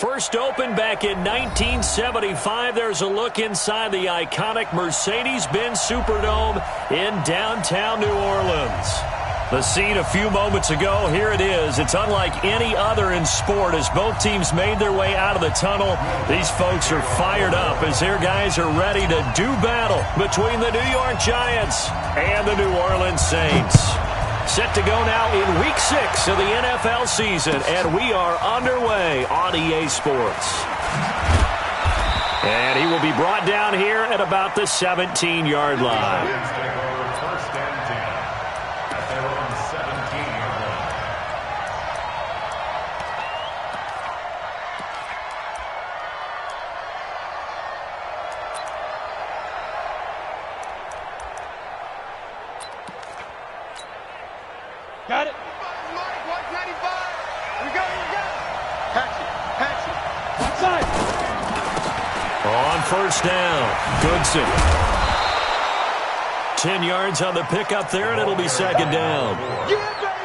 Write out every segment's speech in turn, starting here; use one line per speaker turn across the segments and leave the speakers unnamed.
First opened back in 1975. There's a look inside the iconic Mercedes-Benz Superdome in downtown New Orleans. The scene a few moments ago, here it is. It's unlike any other in sport as both teams made their way out of the tunnel. These folks are fired up as their guys are ready to do battle between the New York Giants and the New Orleans Saints. Set to go now in Week 6 of the NFL season, and we are underway on EA Sports. And he will be brought down here at about the 17-yard line.
Got it. 195. We go. Patch it. Outside.
On first down, Goodson. 10 yards on the pickup there, and it'll be second down.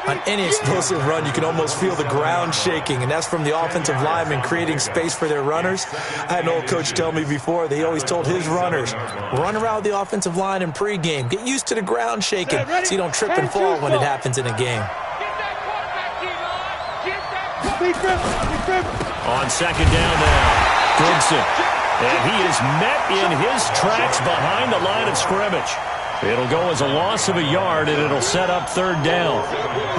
On any explosive run, you can almost feel the ground shaking, and that's from the offensive linemen creating space for their runners. I had an old coach tell me before, they always told his runners, run around the offensive line in pregame. Get used to the ground shaking so you don't trip and fall when it happens in a game.
On second down now, Goodson. And he is met in his tracks behind the line of scrimmage. It'll go as a loss of a yard, and it'll set up third down.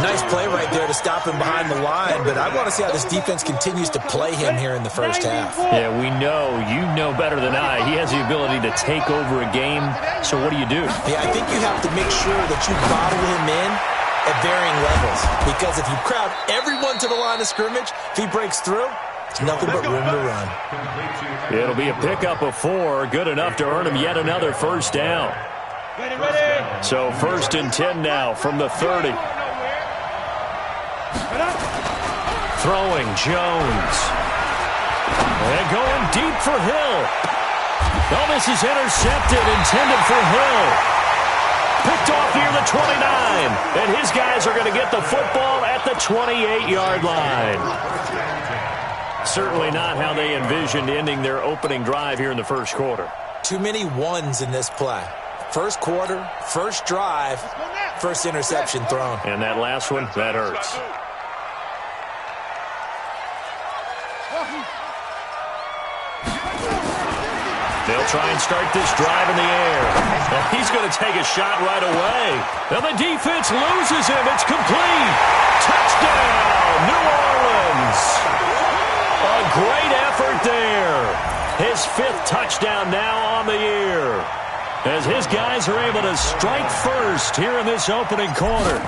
Nice play right there to stop him behind the line, but I want to see how this defense continues to play him here in the first half.
Yeah, we know. You know better than I. He has the ability to take over a game, so what do you do?
Yeah, I think you have to make sure that you bottle him in at varying levels, because if you crowd everyone to the line of scrimmage, if he breaks through, it's nothing but room to run.
It'll be a pickup of 4, good enough to earn him yet another first down.
Ready.
So first and 10 now from the 30. Throwing Jones. And going deep for Hill. Oh, this is intercepted, intended for Hill. Picked off near the 29. And his guys are going to get the football at the 28-yard line. Certainly not how they envisioned ending their opening drive here in the first quarter.
Too many ones in this play. First quarter, first drive, first interception thrown.
And that last one, that hurts. They'll try and start this drive in the air. And he's going to take a shot right away. Now the defense loses him. It's complete. Touchdown, New Orleans. A great effort there. His 5th touchdown now on the year, as his guys are able to strike first here in this opening quarter.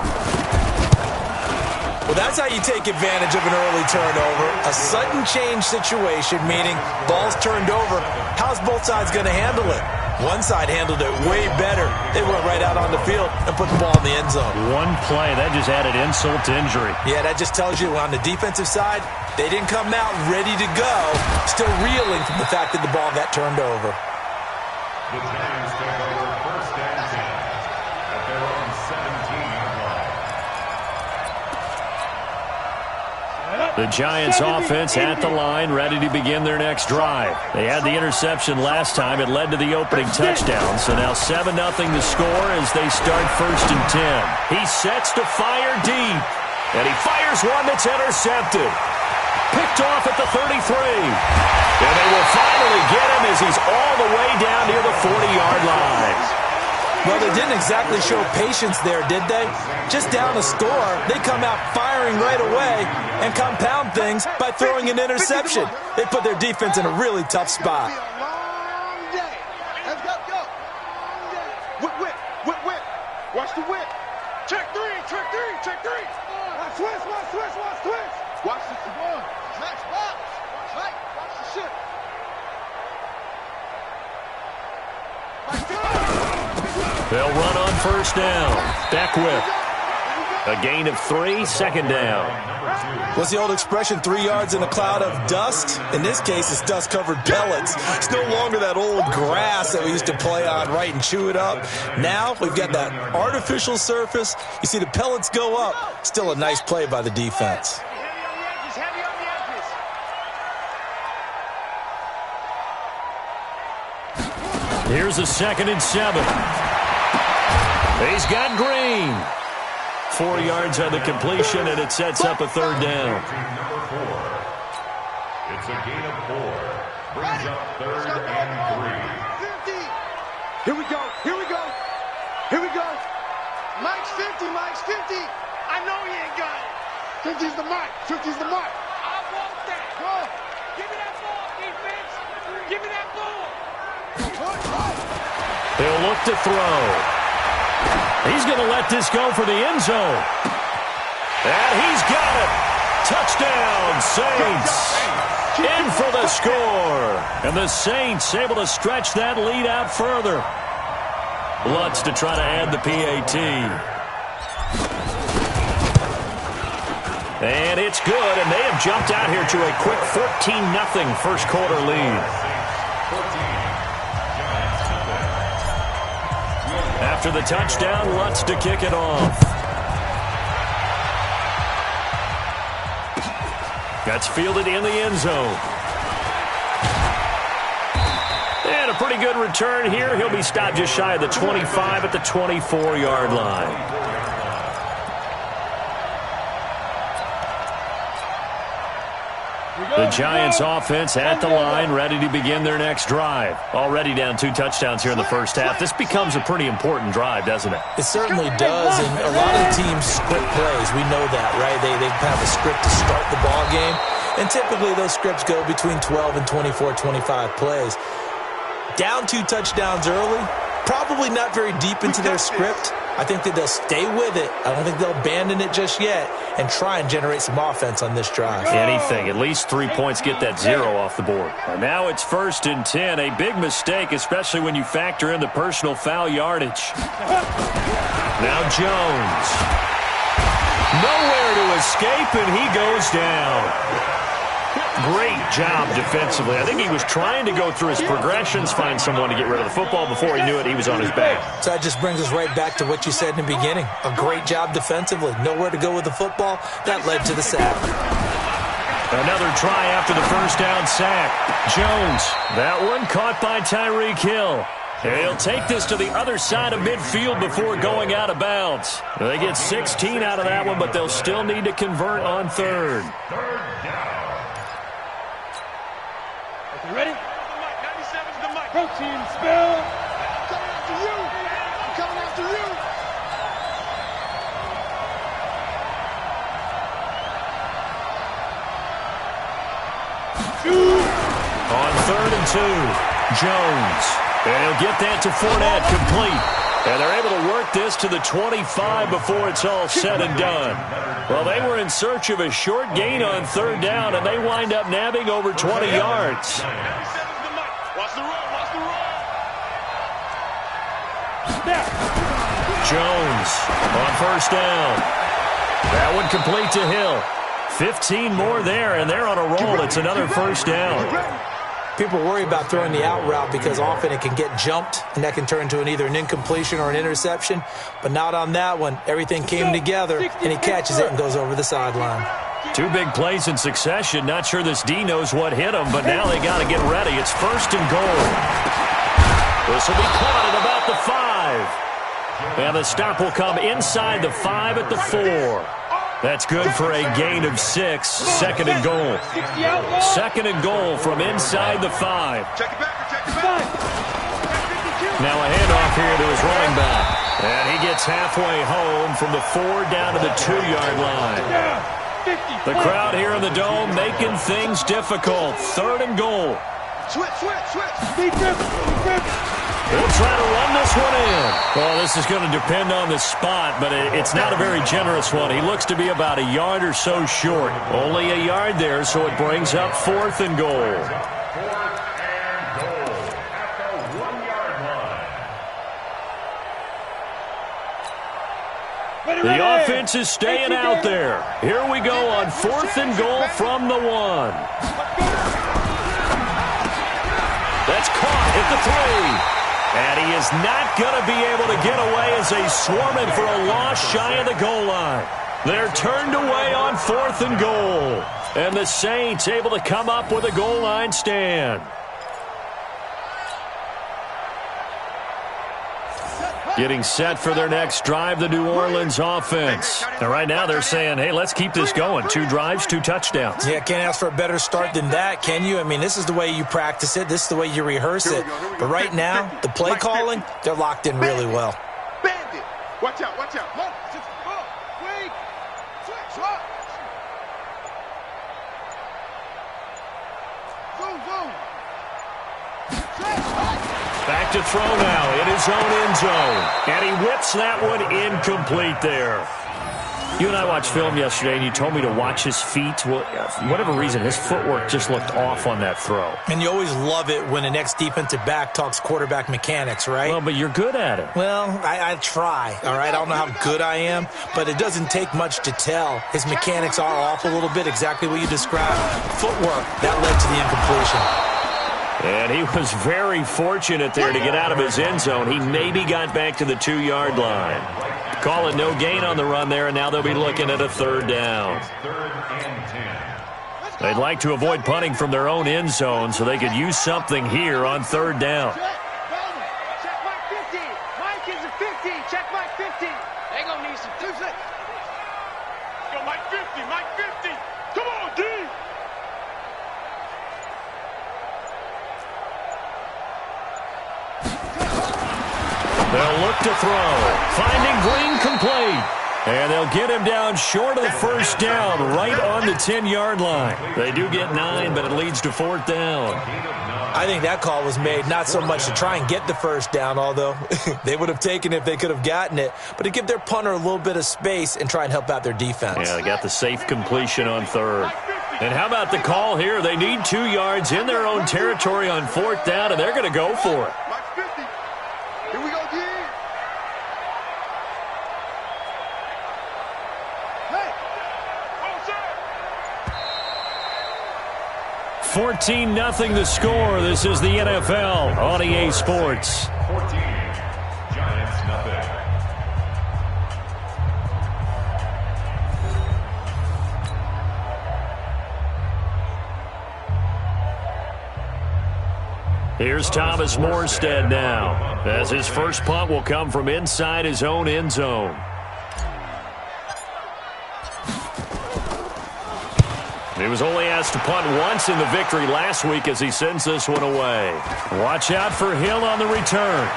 Well, that's how you take advantage of an early turnover. A sudden change situation, meaning ball's turned over. How's both sides going to handle it? One side handled it way better. They went right out on the field and put the ball in the end zone.
One play, that just added insult to injury.
Yeah, that just tells you on the defensive side, they didn't come out ready to go, still reeling from the fact that the ball got turned over.
The Giants take over first and 10 at their own 17-yard line.
The Giants offense at the line, ready to begin their next drive. They had the interception last time. It led to the opening touchdown. So now 7-0 the score as they start first and 10. He sets to fire deep. And he fires one that's intercepted. Picked off at the 33. And they will finally get him as he's all the way down near the 40-yard line.
Well, they didn't exactly show patience there, did they? Just down a score, they come out firing right away and compound things by throwing an interception. They put their defense in a really tough spot.
Long day. Let's go. Whip. Watch the whip. Check three. Watch twist. Watch the one. Max box. Watch the shit.
They'll run on first down. Beckwith. A gain of 3, second down.
What's the old expression, 3 yards in a cloud of dust? In this case, it's dust-covered pellets. It's no longer that old grass that we used to play on, right, and chew it up. Now we've got that artificial surface. You see the pellets go up. Still a nice play by the defense.
Heavy on the edges.
Here's a 2nd and 7. He's got Green. 4 yards on the completion, and it sets up a 3rd down.
Number 4. It's a gain of 4. Brings up 3rd and 3.
50. Here we go. Here we go. Here we go. Mike's 50. Mike's 50. I know he ain't got it. 50's the mark. 50's the mark. I want that. Go. Give me that ball, defense. Give me that ball.
He'll look to throw. He's going to let this go for the end zone. And he's got it. Touchdown, Saints. In for the score. And the Saints able to stretch that lead out further. Lutz to try to add the PAT. And it's good, and they have jumped out here to a quick 14-0 first quarter lead. After the touchdown, Lutz to kick it off. That's fielded in the end zone. And a pretty good return here. He'll be stopped just shy of the 25 at the 24-yard line. The Giants offense at the line, ready to begin their next drive. Already down 2 touchdowns here in the first half. This becomes a pretty important drive, doesn't it?
It certainly does, and a lot of teams script plays. We know that, right? They have a script to start the ball game, and typically those scripts go between 12 and 24, 25 plays. Down 2 touchdowns early, probably not very deep into their script. I think that they'll stay with it. I don't think they'll abandon it just yet and try and generate some offense on this drive.
Anything. At least 3 points, get that 0 off the board. And now it's 1st and 10. A big mistake, especially when you factor in the personal foul yardage. Now Jones. Nowhere to escape, and he goes down. Great job defensively. I think he was trying to go through his progressions, find someone to get rid of the football. Before he knew it, he was on his back.
So that just brings us right back to what you said in the beginning. A great job defensively. Nowhere to go with the football. That led to the sack.
Another try after the first down sack. Jones, that one caught by Tyreek Hill. He'll take this to the other side of midfield before going out of bounds. They get 16 out of that one, but they'll still need to convert on 3rd.
Ready? 97's the mic. Protein spill. I'm coming after you. I'm coming after you.
On 3rd and 2, Jones. And he'll get that to Fournette, complete. And they're able to work this to the 25 before it's all said and done. Well, they were in search of a short gain on 3rd down, and they wind up nabbing over 20 yards.
Watch the run, watch the run.
Jones on 1st down. That one complete to Hill. 15 more there, and they're on a roll. It's another 1st down.
People worry about throwing the out route because often it can get jumped, and that can turn into either an incompletion or an interception. But not on that one. Everything came together, and he catches it and goes over the sideline.
2 big plays in succession. Not sure this D knows what hit him, but now they got to get ready. It's 1st and goal. This will be caught at about the 5. And the stop will come inside the 5 at the 4. That's good for a gain of 6. 2nd and goal. 2nd and goal from inside the 5. Now a handoff here to his running back. And he gets halfway home from the 4 down to the 2-yard line. The crowd here in the Dome making things difficult. 3rd and goal.
Switch.
He'll try to run this one in. Well, this is going to depend on the spot, but it's not a very generous one. He looks to be about a yard or so short. Only a yard there, so it brings up 4th and goal.
4th and goal at the 1-yard line.
The offense is staying out there. Here we go on 4th and goal from the 1. That's caught at the 3. And he is not going to be able to get away as they swarm him for a loss shy of the goal line. They're turned away on 4th and goal. And the Saints able to come up with a goal line stand. Getting set for their next drive, the New Orleans offense. And right now they're saying, hey, let's keep this going. 2 drives, 2 touchdowns.
Yeah, can't ask for a better start than that, can you? I mean, this is the way you practice it. This is the way you rehearse it. But right now, the play calling, they're locked in really well.
Bandit. Watch out, watch out. Wait. Switch. Boom.
Back to throw now in his own end zone. And he whips that one incomplete there. You and I watched film yesterday, and you told me to watch his feet. Well, for whatever reason, his footwork just looked off on that throw.
And you always love it when the next defensive back talks quarterback mechanics, right?
Well, but you're good at it.
Well, I try, all right? I don't know how good I am, but it doesn't take much to tell. His mechanics are off a little bit, exactly what you described. Footwork, that led to the incompletion.
And he was very fortunate there to get out of his end zone. He maybe got back to the 2-yard line. Call it no gain on the run there, and now they'll be looking at a 3rd down. They'd like to avoid punting from their own end zone so they could use something here on 3rd down.
Check Mike 50. Mike is a 50. Check Mike 50. They gonna need some 2 seconds. Yo, Mike 50. Mike 50. Come on, D.
They'll look to throw. Finding Green complete. And they'll get him down short of the 1st down, right on the 10-yard line. They do get 9, but it leads to 4th down.
I think that call was made not so much to try and get the 1st down, although they would have taken it if they could have gotten it, but to give their punter a little bit of space and try and help out their defense.
Yeah, they got the safe completion on 3rd. And how about the call here? They need 2 yards in their own territory on 4th down, and they're going to go for it.
Mike 50. Here we go, D. Hey.
14-0 the score. This is the NFL on EA Sports.
14, Giants nothing.
Here's Thomas Morstead now, as his first punt will come from inside his own end zone. He was only asked to punt once in the victory last week as he sends this one away. Watch out for Hill on the return.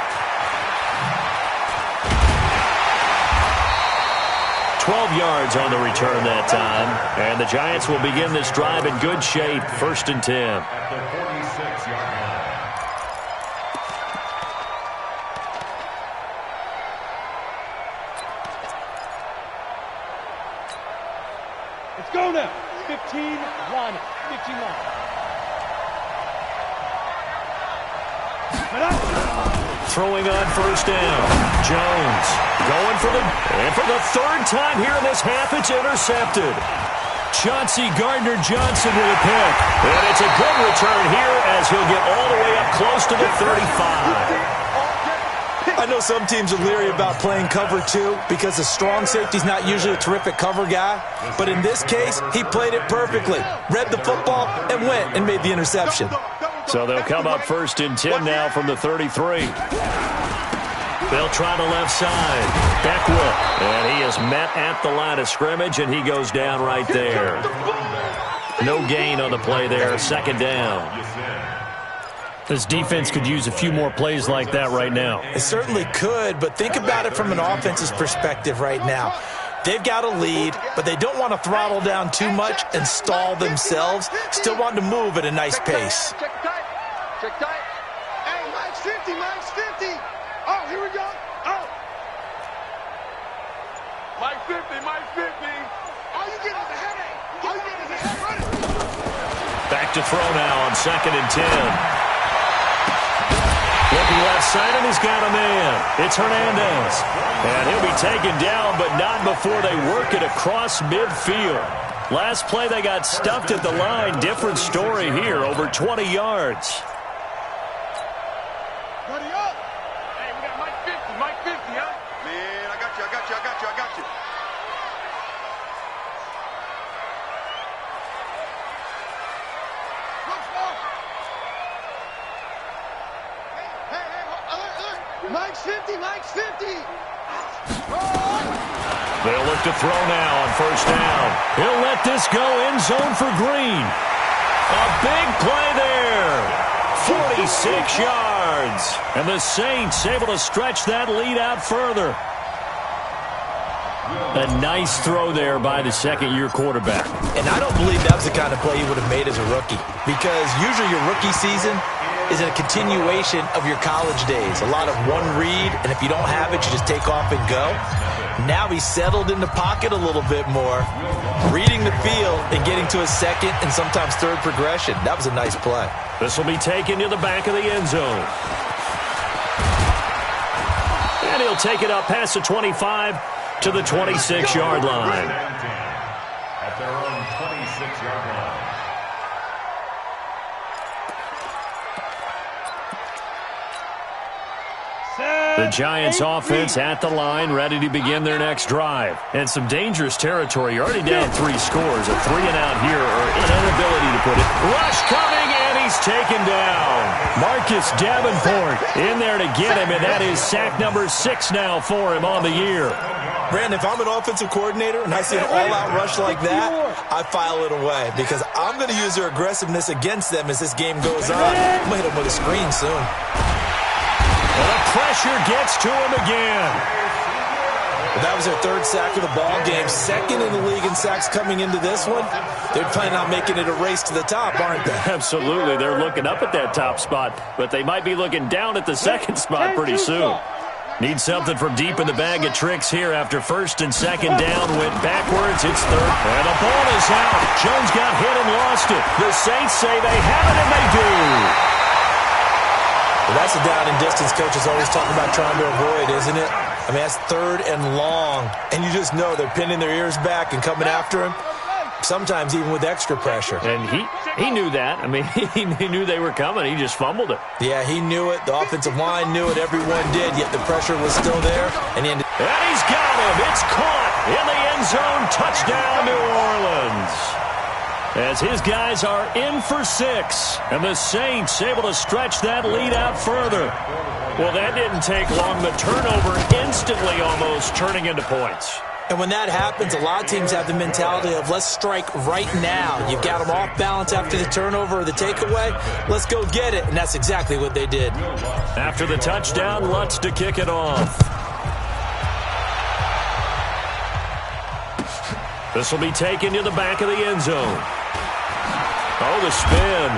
12 yards on the return that time. And the Giants will begin this drive in good shape, 1st and 10.
At the 46-yard line.
Let's go now. 15-1. 59.
Throwing on 1st down. Jones going for the 3rd time here in this half, it's intercepted. Chauncey Gardner-Johnson with a pick. And it's a good return here as he'll get all the way up close to the 35.
I know some teams are leery about playing cover 2 because the strong safety's not usually a terrific cover guy. But in this case, he played it perfectly. Read the football and went and made the interception.
So they'll come up 1st and 10 now from the 33. They'll try the left side. Beckwith. And he is met at the line of scrimmage, and he goes down right there. No gain on the play there. 2nd down. This defense could use a few more plays like that right now.
It certainly could, but think about it from an offense's perspective right now. They've got a lead, but they don't want to throttle down too much and stall themselves. Still want to move at a nice pace.
Check tight. Check tight. Hey, Mike's 50. Mike's 50. Oh, here we go. Oh. Mike 50. Mike 50. All you get is a headache. All you get is a head running.
Back to throw now on 2nd and 10. Looking left side, and he's got a man. It's Hernandez. And he'll be taken down, but not before they work it across midfield. Last play, they got stuffed at the line. Different story here, over 20 yards.
Buddy up. Hey, we got Mike 50. Mike 50, huh? Man, I got you. Mike's 50, Mike's 50.
They'll look to throw now on first down. He'll let this go end zone for Green. A big play there. 46 yards. And the Saints able to stretch that lead out further. A nice throw there by the second-year quarterback.
And I don't believe that was the kind of play he would have made as a rookie, because usually your rookie season is a continuation of your college days. A lot of one read, and if you don't have it, you just take off and go. Now he's settled in the pocket a little bit more, reading the field and getting to a second and sometimes third progression. That was a nice play.
This will be taken to the back of the end zone. And he'll take it up past the 25 to the 26-yard line.
At their own 26-yard line.
The Giants offense at the line, ready to begin their next drive. And some dangerous territory. You're already down 3 scores. A 3-and-out here, or an inability to put it. Rush coming, and he's taken down. Marcus Davenport in there to get him, and that is sack number 6 now for him on the year.
Brandon, if I'm an offensive coordinator and I see an all-out rush like that, I file it away, because I'm going to use their aggressiveness against them as this game goes on. I'm going to hit them with a screen soon.
And the pressure gets to him again.
That was their 3rd sack of the ball game. 2nd in the league in sacks coming into this one. They're planning on making it a race to the top, aren't they?
Absolutely. They're looking up at that top spot, but they might be looking down at the 2nd spot pretty soon. Need something from deep in the bag of tricks here after 1st and 2nd down. Went backwards. It's 3rd. And the ball is out. Jones got hit and lost it. The Saints say they have it, and they do.
Well, that's a down and distance coach is always talking about trying to avoid, isn't it? I mean, that's 3rd and long. And you just know they're pinning their ears back and coming after him, sometimes even with extra pressure.
And he knew that. I mean, he knew they were coming. He just fumbled it.
Yeah, he knew it. The offensive line knew it. Everyone did, yet the pressure was still there. And
he's got him. It's caught in the end zone. Touchdown, New Orleans. As his guys are in for 6. And the Saints able to stretch that lead out further. Well, that didn't take long. The turnover instantly almost turning into points.
And when that happens, a lot of teams have the mentality of let's strike right now. You've got them off balance after the turnover or the takeaway. Let's go get it. And that's exactly what they did.
After the touchdown, Lutz to kick it off. This will be taken to the back of the end zone. Oh, the spin.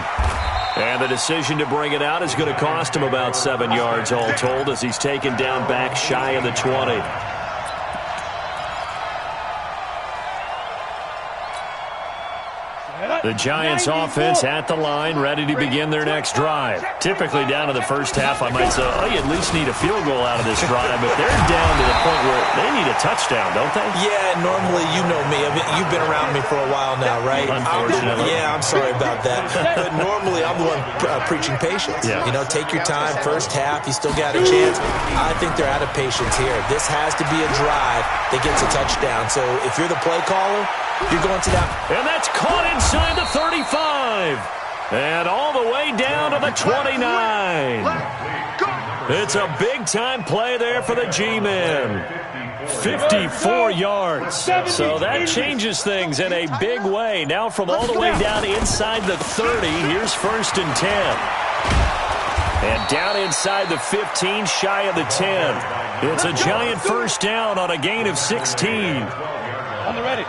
And the decision to bring it out is going to cost him about 7 yards all told, as he's taken down back shy of the 20. The Giants offense at the line, ready to begin their next drive. Typically down to the first half, I might say, oh, you at least need a field goal out of this drive, but they're down to the point where they need a touchdown, don't they?
Yeah, normally, you know me. I mean, you've been around me for a while now, right?
Unfortunately.
I'm sorry about that. But normally, I'm the one preaching patience.
Yeah.
You know, take your time. First half, you still got a chance. I think they're out of patience here. This has to be a drive that gets a touchdown. So if you're the play caller, you're going to that.
And that's caught inside the 35. And all the way down to the 29. It's a big-time play there for the G-men. 54 yards. So that changes things in a big way. Now from all the way down inside the 30, here's 1st and 10. And down inside the 15, shy of the 10. It's a giant first down on a gain of 16.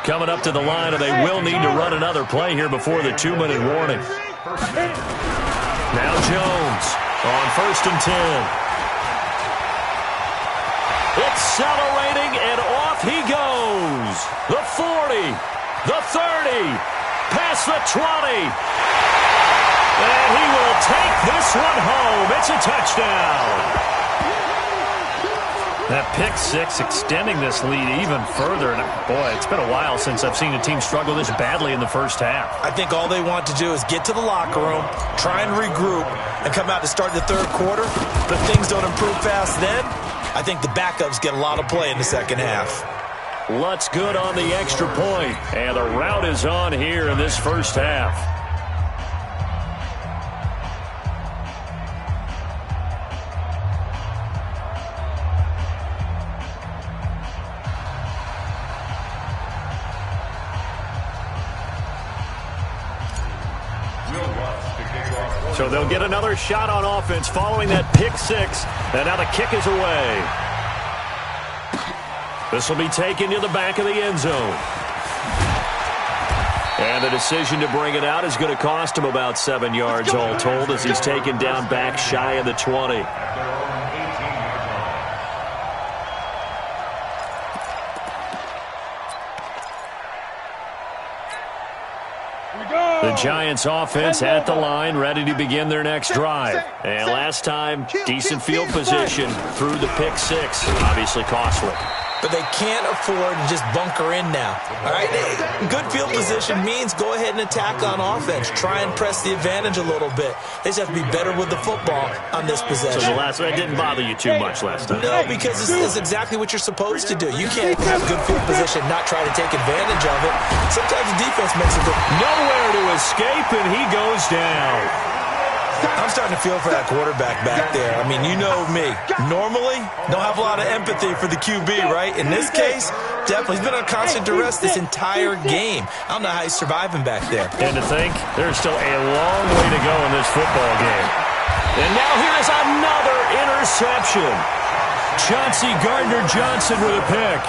Coming up to the line, and they will need to run another play here before the 2-minute warning. Now Jones on 1st and 10. Accelerating, and off he goes. The 40, the 30, past the 20. And he will take this one home. It's a touchdown. That pick 6 extending this lead even further. And boy, it's been a while since I've seen a team struggle this badly in the first half.
I think all they want to do is get to the locker room, try and regroup, and come out to start the 3rd quarter. But things don't improve fast then. I think the backups get a lot of play in the second half.
Lutz good on the extra point. And the route is on here in this first half. So they'll get another shot on offense following that pick six. And now the kick is away. This will be taken to the back of the end zone. And the decision to bring it out is going to cost him about 7 yards all told as he's taken down back shy of the 20. The Giants offense at the line, ready to begin their next drive. And last time, decent field position through the pick six. Obviously costly.
But they can't afford to just bunker in now. All right, good field position means go ahead and attack on offense. Try and press the advantage a little bit. They just have to be better with the football on this possession.
So the last one didn't bother you too much last time.
No, because this is exactly what you're supposed to do. You can't have good field position, not try to take advantage of it. Sometimes the defense makes it look
nowhere to escape, and he goes down.
I'm starting to feel for that quarterback back there. I mean, you know me. Normally, don't have a lot of empathy for the QB, right? In this case, definitely. He's been on constant duress this entire game. I don't know how he's surviving back there.
And to think, there's still a long way to go in this football game. And now here's another interception. Chauncey Gardner-Johnson with a pick.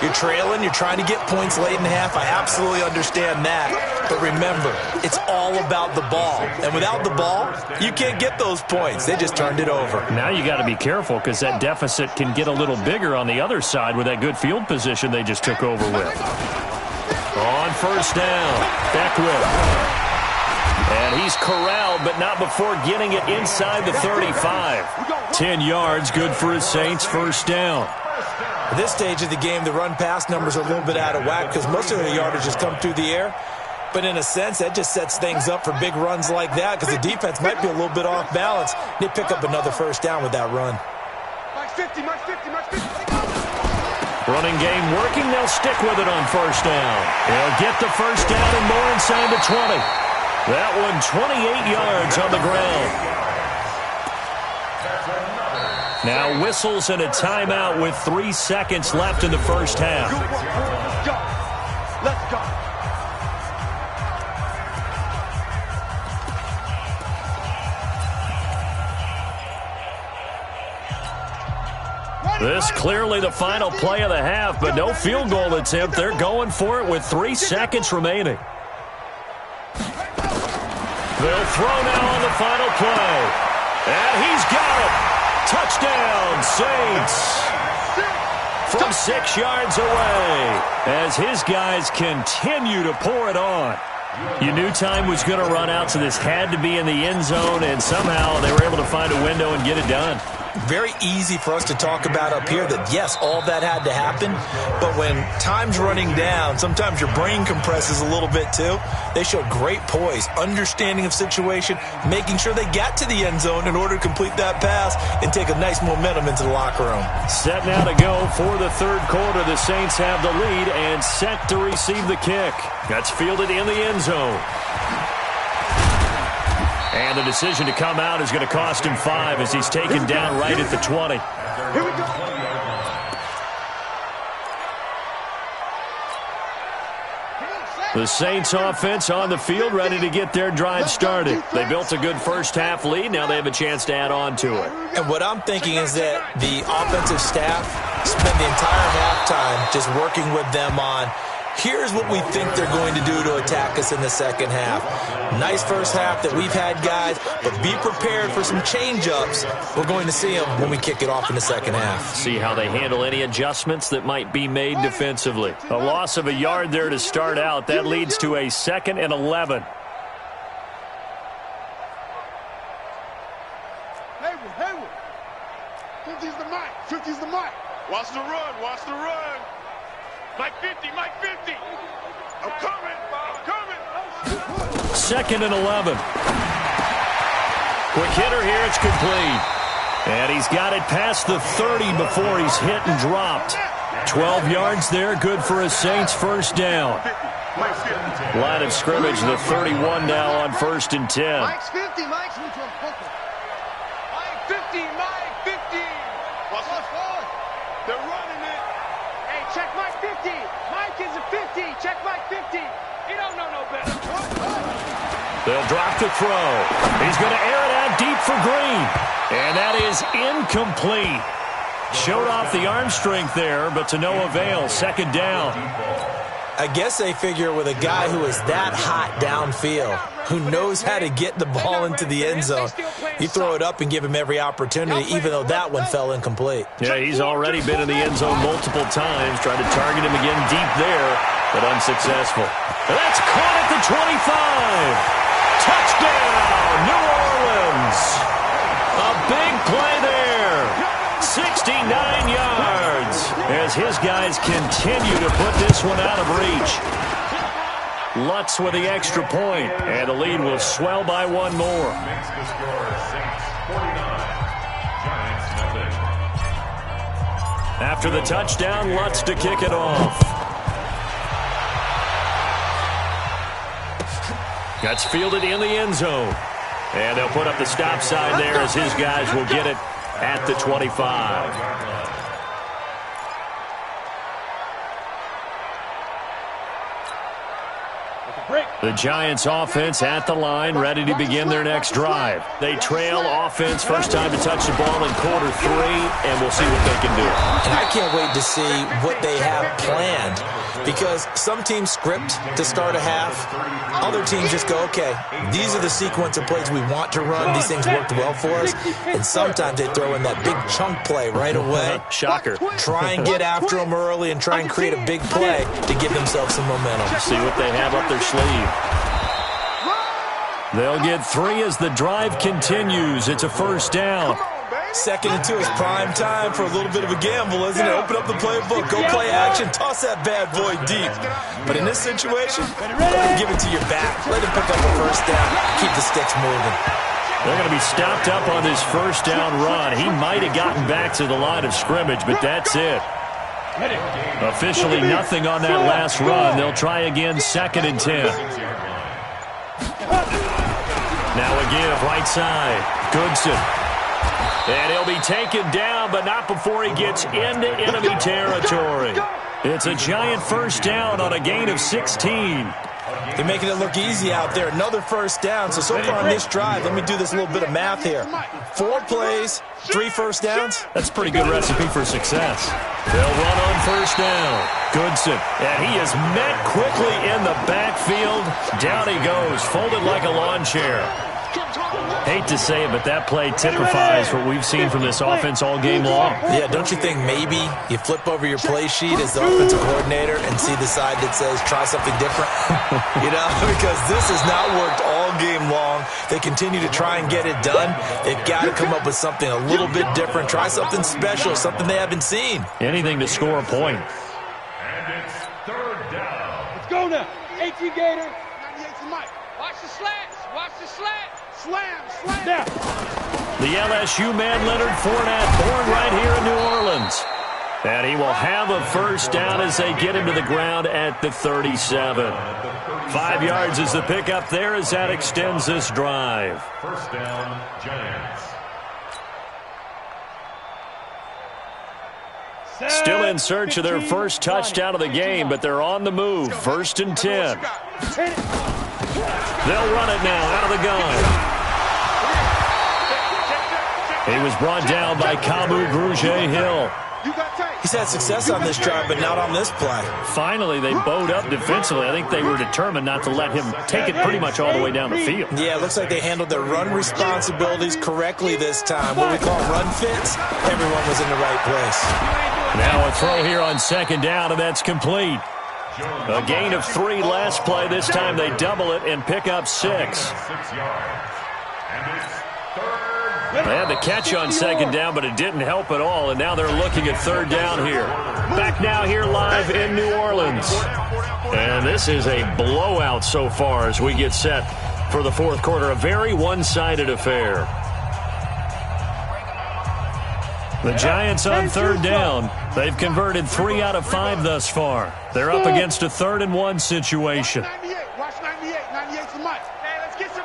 You're trailing, you're trying to get points late in the half. I absolutely understand that. But remember, it's all about the ball. And without the ball, you can't get those points. They just turned it over.
Now you got to be careful because that deficit can get a little bigger on the other side with that good field position they just took over with. On first down, Beckwith. And he's corralled, but not before getting it inside the 35. 10 yards, good for his Saints first down.
At this stage of the game, the run-pass numbers are a little bit out of whack because most of the yardage has come through the air. But in a sense, that just sets things up for big runs like that because the defense might be a little bit off balance. They pick up another first down with that run.
Mike 50, Mike 50, Mike 50.
Running game working. They'll stick with it on first down. They'll get the first down and more inside the 20. That one 28 yards on the ground. Now whistles and a timeout with 3 seconds left in the first half.
Let's go. Let's go.
This clearly the final play of the half, but no field goal attempt. They're going for it with 3 seconds remaining. They'll throw now on the final play. And he's got it. Touchdown, Saints. From 6 yards away as his guys continue to pour it on. You knew time was going to run out, so this had to be in the end zone, and somehow they were able to find a window and get it done.
Very easy for us to talk about up here that, yes, all that had to happen, but when time's running down, sometimes your brain compresses a little bit too. They showed great poise, understanding of situation, making sure they got to the end zone in order to complete that pass and take a nice momentum into the locker room.
Set now to go for the third quarter. The Saints have the lead and set to receive the kick. That's fielded in the end zone. And the decision to come out is going to cost him 5 as he's taken down right at the 20.
Here we go.
The Saints offense on the field ready to get their drive started. They built a good first half lead. Now they have a chance to add on to it.
And what I'm thinking is that the offensive staff spent the entire halftime just working with them on here's what we think they're going to do to attack us in the second half. Nice first half that we've had, guys, but be prepared for some change-ups. We're going to see them when we kick it off in the second half.
See how they handle any adjustments that might be made defensively. A loss of a yard there to start out. That leads to a 2nd and 11.
Hayward. 50's the mic. 50's the mic. Watch the run. Watch the run. Mike 50, Mike 50. I'm coming.
2nd and 11. Quick hitter here. It's complete. And he's got it past the 30 before he's hit and dropped. 12 yards there. Good for a Saints first down. Line of scrimmage, the 31 now on 1st and 10.
Mike's 50. Mike's 50. Mike 50. Mike 50. Watch the forward. They're running it. Hey, check Mike 50. Mike is a 50. Check Mike 50. He don't know no better.
They'll drop the throw. He's going to air it out deep for Green. And that is incomplete. Showed off the arm strength there, but to no avail. Second down.
I guess they figure with a guy who is that hot downfield, who knows how to get the ball into the end zone, you throw it up and give him every opportunity, even though that one fell incomplete.
Yeah, he's already been in the end zone multiple times, trying to target him again deep there, but unsuccessful. That's caught at the 25. Touchdown, New Orleans. A big play there. 69 yards as his guys continue to put this one out of reach. Lutz with the extra point, and the lead will swell by one more.
Makes the score Saints 49, Giants nothing.
After the touchdown, Lutz to kick it off. That's fielded in the end zone. And they'll put up the stop sign there as his guys will get it at the 25. The Giants offense at the line, ready to begin their next drive. They trail offense, first time to touch the ball in quarter 3, and we'll see what they can do.
And I can't wait to see what they have planned, because some teams script to start a half. Other teams just go, okay, these are the sequence of plays we want to run. These things worked well for us. And sometimes they throw in that big chunk play right away.
Shocker.
Try and get after them early and try and create a big play to give themselves some momentum.
See what they have up their sleeve. They'll get 3 as the drive continues. It's a first down.
2nd and 2 is prime time for a little bit of a gamble, isn't it? Open up the playbook, go play action, toss that bad boy deep. But in this situation, give it to your back. Let him pick up a first down. Keep the sticks moving.
They're going to be stopped up on this first down run. He might have gotten back to the line of scrimmage, but that's it. Officially nothing on that last run. They'll try again, 2nd and 10. Now a give, right side. Goodson. And he'll be taken down, but not before he gets into enemy territory. It's a giant first down on a gain of 16.
They're making it look easy out there. Another first down. So far on this drive, let me do this little bit of math here. 4 plays, 3 first downs.
That's a pretty good recipe for success. They'll run on first down. Goodson. And he is met quickly in the backfield. Down he goes, folded like a lawn chair. Hate to say it, but that play typifies what we've seen from this offense all game long.
Yeah, don't you think maybe you flip over your play sheet as the offensive coordinator and see the side that says try something different? You know, because this has not worked all game long. They continue to try and get it done. They've got to come up with something a little bit different. Try something special, something they haven't seen.
Anything to score a point.
And it's 3rd down.
Let's go now. AT Gator. 98 to Mike. Watch the slats. Watch the slats. Slam, slam. Now.
The LSU man, Leonard Fournette, born right here in New Orleans. And he will have a first down as they get him to the ground at the 37. 5 yards is the pickup there as that extends this drive.
First down, Giants.
Still in search of their first touchdown of the game, but they're on the move. 1st and 10. They'll run it now out of the gun. He was brought down by Kamu Grugier-Hill.
He's had success on this drive, but not on this play.
Finally, they bowed up defensively. I think they were determined not to let him take it pretty much all the way down the field.
Yeah, it looks like they handled their run responsibilities correctly this time. What we call run fits, everyone was in the right place.
Now a throw here on 2nd down, and that's complete. A gain of 3 last play. This time they double it and pick up 6.
6 yards. And it's 3rd.
They had the catch on 2nd down, but it didn't help at all, and now they're looking at 3rd down here. Back now here live in New Orleans. And this is a blowout so far as we get set for the 4th quarter. A very one-sided affair. The Giants on 3rd down. They've converted 3 out of 5 thus far. They're up against a 3rd and 1 situation.
Watch 98. 98 to Mike. Hey, let's get some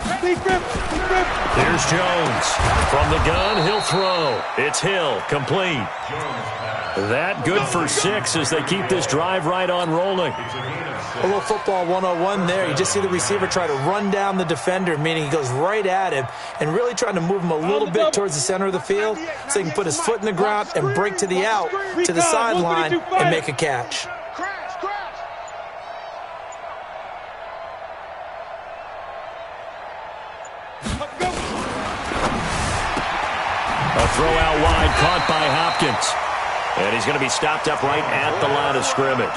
Here's Jones. From the gun, he'll throw. It's Hill, complete.
Jones pass
That good for 6 as they keep this drive right on rolling.
A little football 101 there. You just see the receiver try to run down the defender, meaning he goes right at him and really trying to move him a little bit towards the center of the field so he can put his foot in the ground and break to the out, to the sideline, and make a catch.
A throw out wide caught by Hopkins. And he's going to be stopped up right at the line of scrimmage.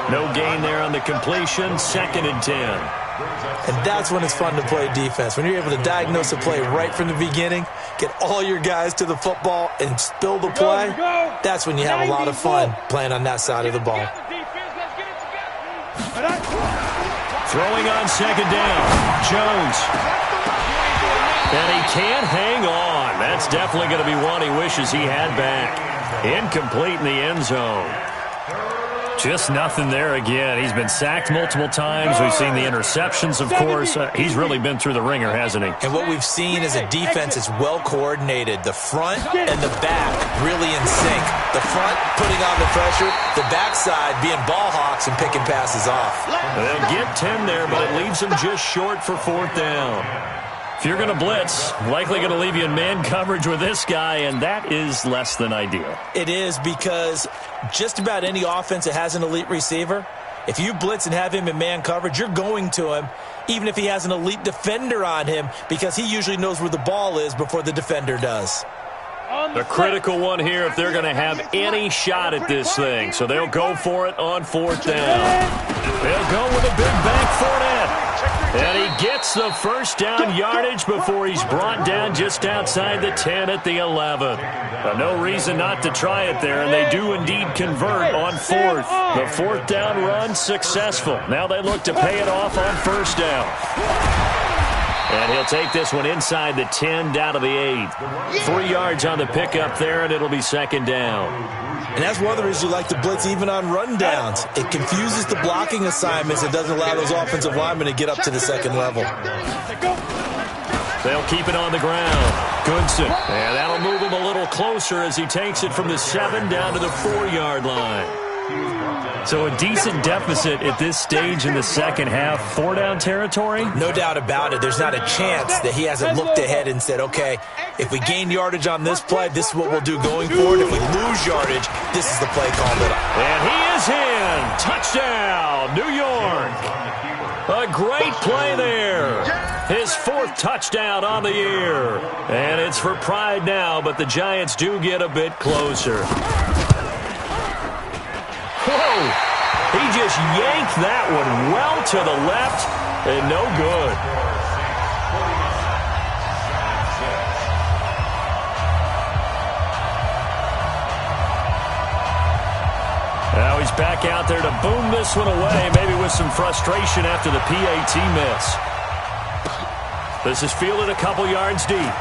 No gain there on the completion, 2nd and 10.
And that's when it's fun to play defense. When you're able to diagnose a play right from the beginning, get all your guys to the football and spill the play, that's when you have a lot of fun playing on that side of the ball.
Throwing on 2nd down, Jones. And he can't hang on. That's definitely going to be one he wishes he had back. Incomplete in the end zone. Just nothing there again. He's been sacked multiple times. We've seen the interceptions, of course. He's really been through the ringer, hasn't he?
And what we've seen is a defense that's well coordinated. The front and the back really in sync. The front putting on the pressure, the backside being ball hawks and picking passes off.
They'll get 10 there, but it leaves them just short for 4th down. If you're going to blitz, likely going to leave you in man coverage with this guy, and that is less than ideal.
It is, because just about any offense that has an elite receiver, if you blitz and have him in man coverage, you're going to him, even if he has an elite defender on him, because he usually knows where the ball is before the defender does.
A critical one here if they're going to have any shot at this thing. So they'll go for it on 4th down. They'll go with a big bank Fournette. And he gets the first down yardage before he's brought down just outside the 10 at the 11. No reason not to try it there, and they do indeed convert on 4th. The 4th down run successful. Now they look to pay it off on 1st down. And he'll take this one inside the 10 down to the 8. 3 yards on the pickup there, and it'll be 2nd down.
And that's one of the reasons you like to blitz even on rundowns. It confuses the blocking assignments. It doesn't allow those offensive linemen to get up to the 2nd level.
They'll keep it on the ground. Goodson. And that'll move him a little closer as he takes it from the 7 down to the 4-yard line. So a decent deficit at this stage in the second half. 4-down territory?
No doubt about it. There's not a chance that he hasn't looked ahead and said, okay, if we gain yardage on this play, this is what we'll do going forward. If we lose yardage, this is the play call that
And he is in. Touchdown, New York. A great play there. His 4th touchdown on the year. And it's for pride now, but the Giants do get a bit closer. Whoa! He just yanked that one well to the left, and no good. Now he's back out there to boom this one away, maybe with some frustration after the PAT miss. This is fielded a couple yards deep.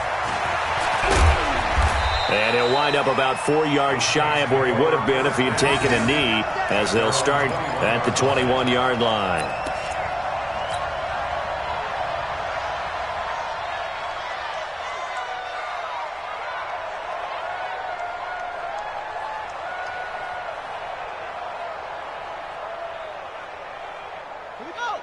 And he'll wind up about 4 yards shy of where he would have been if he had taken a knee, as they'll start at the 21-yard line.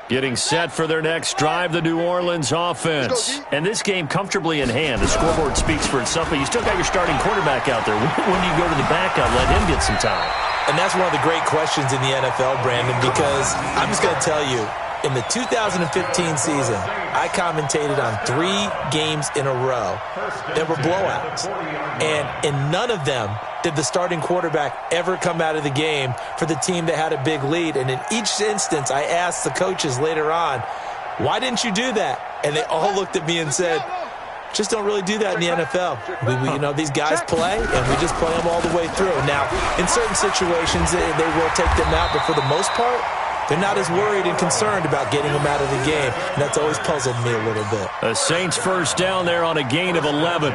Getting set for their next drive, the New Orleans offense. And this game comfortably in hand. The scoreboard speaks for itself, but you still got your starting quarterback out there. When do you go to the backup, let him get some time?
And that's one of the great questions in the NFL, Brandon, because I'm just going to tell you, in the 2015 season, I commentated on 3 games in a row that were blowouts. And in none of them did the starting quarterback ever come out of the game for the team that had a big lead. And in each instance, I asked the coaches later on, why didn't you do that? And they all looked at me and said, just don't really do that in the NFL. You know, these guys play, and we just play them all the way through. Now, in certain situations, they will take them out, but for the most part, they're not as worried and concerned about getting them out of the game. And that's always puzzled me a little bit.
A Saints first down there on a gain of 11.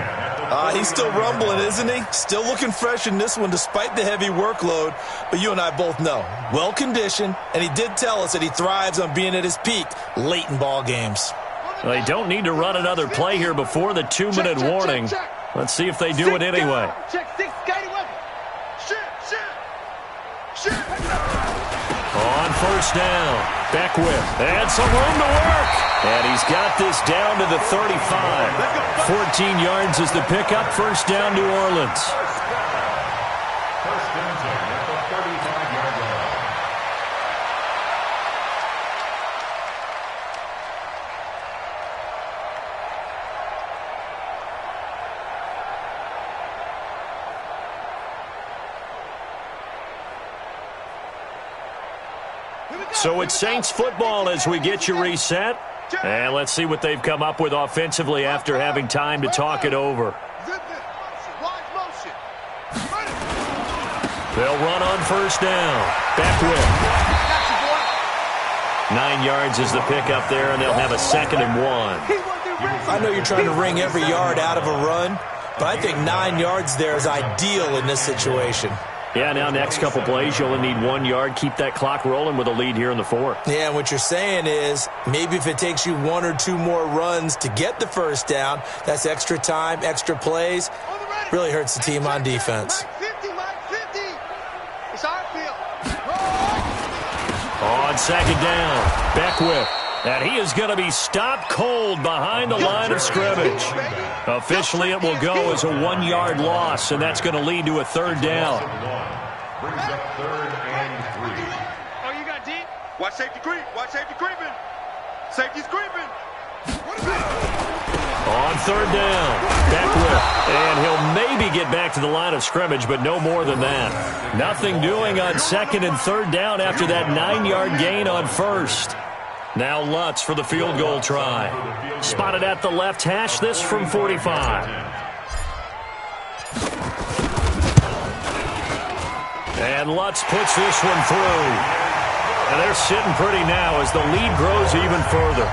He's still rumbling, isn't he? Still looking fresh in this one despite the heavy workload. But you and I both know, well-conditioned, and he did tell us that he thrives on being at his peak late in ball games.
Well, they don't need to run another play here before the 2-minute warning. Let's see if they do it anyway.
Check 6, got it. Shit.
On first down, Beckwith had some room to work, and he's got this down to the 35. 14 yards is the pickup, first down, New Orleans.
First and 10 at the 35-yard line.
So it's Saints football as we get you reset. And let's see what they've come up with offensively after having time to talk it over. They'll run on first down. Beckwith. 9 yards is the pickup there, and they'll have a 2nd and 1.
I know you're trying to wring every yard out of a run, but I think 9 yards there is ideal in this situation.
Yeah, now next couple plays, you only need 1 yard. Keep that clock rolling with a lead here in the 4th.
Yeah, and what you're saying is maybe if it takes you 1 or 2 more runs to get the first down, that's extra time, extra plays. Really hurts the team on defense.
On 2nd down, Beckwith. And he is going to be stopped cold behind the line of scrimmage. Officially, it will go as a 1 yard loss, and that's going to lead to a 3rd down.
Brings up 3rd and 3.
Oh, you got deep? Watch safety creep. Watch safety creeping. Safety's creeping.
On 3rd down, Beckwith. And he'll maybe get back to the line of scrimmage, but no more than that. Nothing doing on 2nd and 3rd down after that 9-yard gain on 1st. Now Lutz for the field goal try. Spotted at the left hash, this from 45. And Lutz puts this one through. And they're sitting pretty now as the lead grows even further.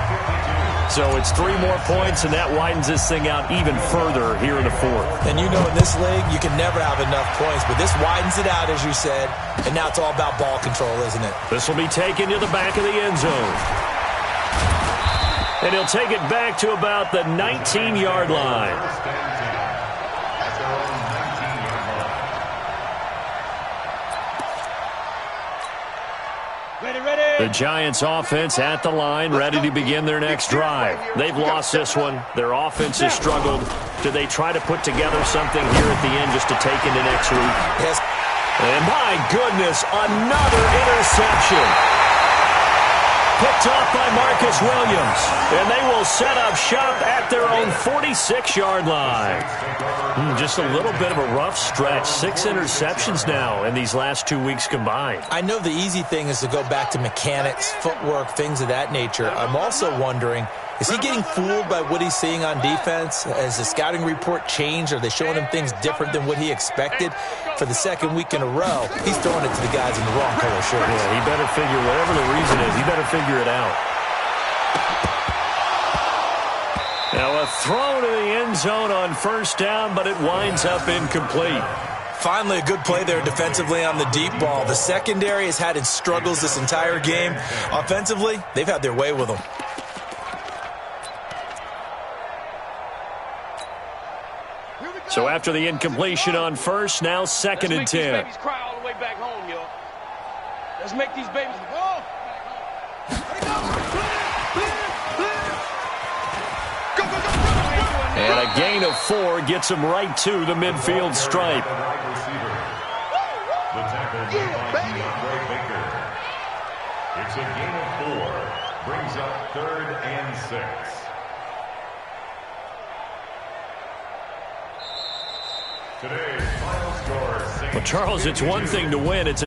So it's 3 more points, and that widens this thing out even further here in the 4th.
And you know in this league, you can never have enough points, but this widens it out, as you said, and now it's all about ball control, isn't it?
This will be taken to the back of the end zone. And he'll take it back to about the 19-yard line. The Giants offense at the line, ready to begin their next drive. They've lost this one. Their offense has struggled. Do they try to put together something here at the end just to take into next week?
Yes.
And my goodness, another interception. Picked off by Marcus Williams. And they will set up shop at their own 46-yard line. Just a little bit of a rough stretch. 6 interceptions now in these last 2 weeks combined.
I know the easy thing is to go back to mechanics, footwork, things of that nature. I'm also wondering, is he getting fooled by what he's seeing on defense? Has the scouting report changed? Are they showing him things different than what he expected? For the 2nd week in a row, he's throwing it to the guys in the wrong color shirts.
Yeah, he better figure, whatever the reason is, he better figure it out. Now a throw to the end zone on first down, but it winds up incomplete.
Finally, a good play there defensively on the deep ball. The secondary has had its struggles this entire game. Offensively, they've had their way with them.
So after the incompletion on first, now 2nd and 10.
Let's make these babies cry all the way back home, yo. Let's make these babies... Oh!
And a gain of 4 gets him right to the midfield stripe.
The tackle made by DeAndre Baker. It's a gain of 4. Brings up 3rd and 6. Today's final score.
Well, Charles, it's one thing to win. It's